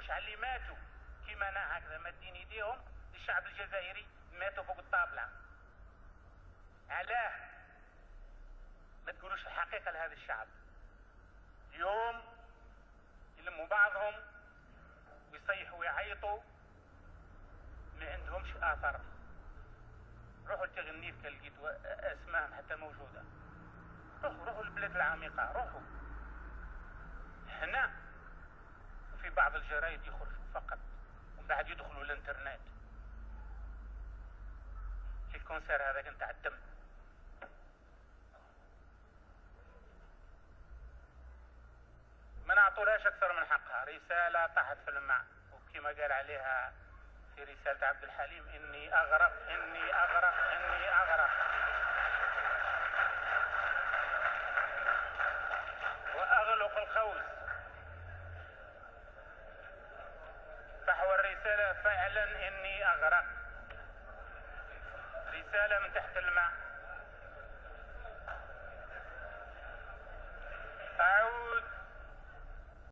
يدوروش على اللي ماتوا كيما انا هكذا مادين يديهم للشعب الجزائري ماتوا فوق الطابله. علاه ما تقولوش الحقيقه لهذا الشعب؟ اليوم يلموا بعضهم ويصيحوا ويعيطوا، ما عندهمش اثر. روحوا لتغنيف لقيتوا اسماء حتى موجوده، روحوا البلاد العميقه، روحوا هنا. وفي بعض الجرايد يخرجوا فقط ومن بعد يدخلوا الانترنت. في الكونسير هذاك نتاع الدم ما نعطولهاش اكثر من حقها. رساله طاحت في الماء، وكما قال عليها في رساله عبد الحليم: اني اغرق اني اغرق اني اغرق واغلق القوس. فحوى الرساله فعلا اني اغرق، رساله من تحت الماء.